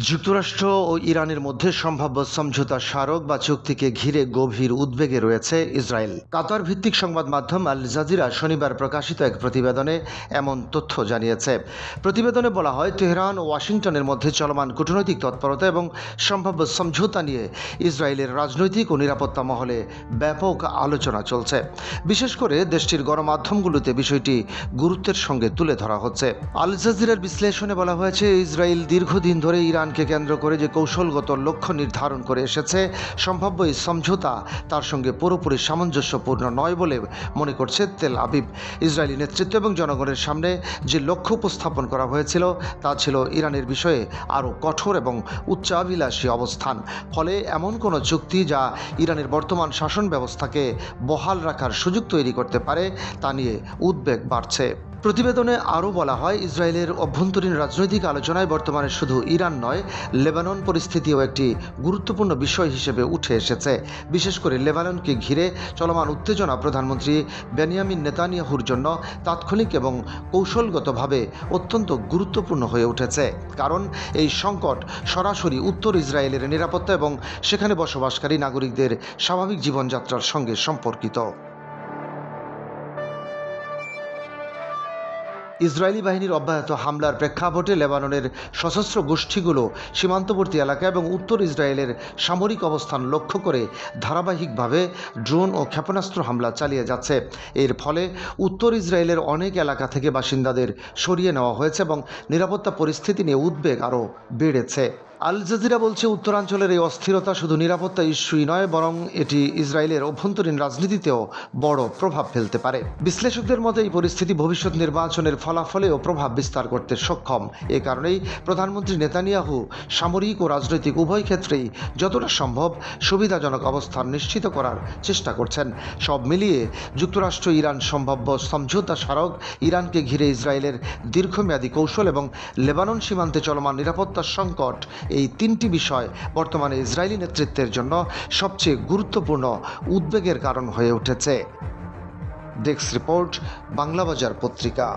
যুক্তরাষ্ট্র ও ইরানের মধ্যে সম্ভাব্য সমঝোতা স্মারক বা চুক্তিকে ঘিরে গভীর উদ্বেগে রয়েছে ইসরায়েল। কাতার ভিত্তিক সংবাদ মাধ্যম আল জাজিরা শনিবার প্রকাশিত এক প্রতিবেদনে এমন তথ্য জানিয়েছে। প্রতিবেদনে বলা হয়, তেহরান ও ওয়াশিংটনের মধ্যে চলমান কূটনৈতিক তৎপরতা এবং সম্ভাব্য সমঝোতা নিয়ে ইসরায়েলের রাজনৈতিক ও নিরাপত্তা মহলে ব্যাপক আলোচনা চলছে। বিশেষ করে দেশটির গণমাধ্যমগুলোতে বিষয়টি গুরুত্বের সঙ্গে তুলে ধরা হচ্ছে। আল জাজিরার বিশ্লেষণে বলা হয়েছে, ইসরায়েল দীর্ঘদিন ধরে ইরানকে কেন্দ্র করে যে কৌশলগত লক্ষ্য নির্ধারণ করে এসেছে, সম্ভাব্য এই সমঝোতা তার সঙ্গে পুরোপুরি সামঞ্জস্যপূর্ণ নয় বলে মনে করছে তেল আবিব। ইসরায়েলি নেতৃত্ব এবং জনগণের সামনে যে লক্ষ্য উপস্থাপন করা হয়েছিল তা ছিল ইরানের বিষয়ে আরও কঠোর এবং উচ্চাভিলাষী অবস্থান। ফলে এমন কোনো চুক্তি যা ইরানের বর্তমান শাসন ব্যবস্থাকে বহাল রাখার সুযোগ তৈরি করতে পারে তা নিয়ে উদ্বেগ বাড়ছে। প্রতিবেদনে আরও বলা হয়, ইসরায়েলের অভ্যন্তরীণ রাজনৈতিক আলোচনায় বর্তমানে শুধু ইরান নয়, লেবানন পরিস্থিতিও একটি গুরুত্বপূর্ণ বিষয় হিসেবে উঠে এসেছে। বিশেষ করে লেবাননকে ঘিরে চলমান উত্তেজনা প্রধানমন্ত্রী বেনিয়ামিন নেতানিয়াহুর জন্য তাৎক্ষণিক এবং কৌশলগতভাবে অত্যন্ত গুরুত্বপূর্ণ হয়ে উঠেছে, কারণ এই সংকট সরাসরি উত্তর ইসরায়েলের নিরাপত্তা এবং সেখানে বসবাসকারী নাগরিকদের স্বাভাবিক জীবনযাত্রার সঙ্গে সম্পর্কিত। ইসরায়েলি বাহিনীর অব্যাহত হামলার প্রেক্ষাপটে লেবাননের সশস্ত্র গোষ্ঠীগুলো সীমান্তবর্তী এলাকা এবং উত্তর ইসরায়েলের সামরিক অবস্থান লক্ষ্য করে ধারাবাহিকভাবে ড্রোন ও ক্ষেপণাস্ত্র হামলা চালিয়ে যাচ্ছে। এর ফলে উত্তর ইসরায়েলের অনেক এলাকা থেকে বাসিন্দাদের সরিয়ে নেওয়া হয়েছে এবং নিরাপত্তা পরিস্থিতি নিয়ে উদ্বেগ আরও বেড়েছে। আল জাজিরা বলছে, উত্তরাঞ্চলের এই অস্থিরতা শুধু নিরাপত্তা ইস্যুই নয়, বরং এটি ইসরায়েলের অভ্যন্তরীণ রাজনীতিতেও বড় প্রভাব ফেলতে পারে। বিশ্লেষকদের মতে এই পরিস্থিতি ভবিষ্যৎ নির্বাচনের ফলাফলেও প্রভাব বিস্তার করতে সক্ষম। এ কারণেই প্রধানমন্ত্রী নেতানিয়াহু সামরিক ও রাজনৈতিক উভয় ক্ষেত্রেই যতটা সম্ভব সুবিধাজনক অবস্থান নিশ্চিত করার চেষ্টা করছেন। সব মিলিয়ে যুক্তরাষ্ট্র ইরান সম্ভাব্য সমঝোতা স্মারক, ইরানকে ঘিরে ইসরায়েলের দীর্ঘমেয়াদী কৌশল এবং লেবানন সীমান্তে চলমান নিরাপত্তা সংকট, এই তিনটি বিষয় বর্তমানে ইসরায়েলি নেতৃত্বের জন্য সবচেয়ে গুরুত্বপূর্ণ উদ্বেগের কারণ হয়ে উঠেছে। ডেস্ক রিপোর্ট, বাংলাবাজার পত্রিকা।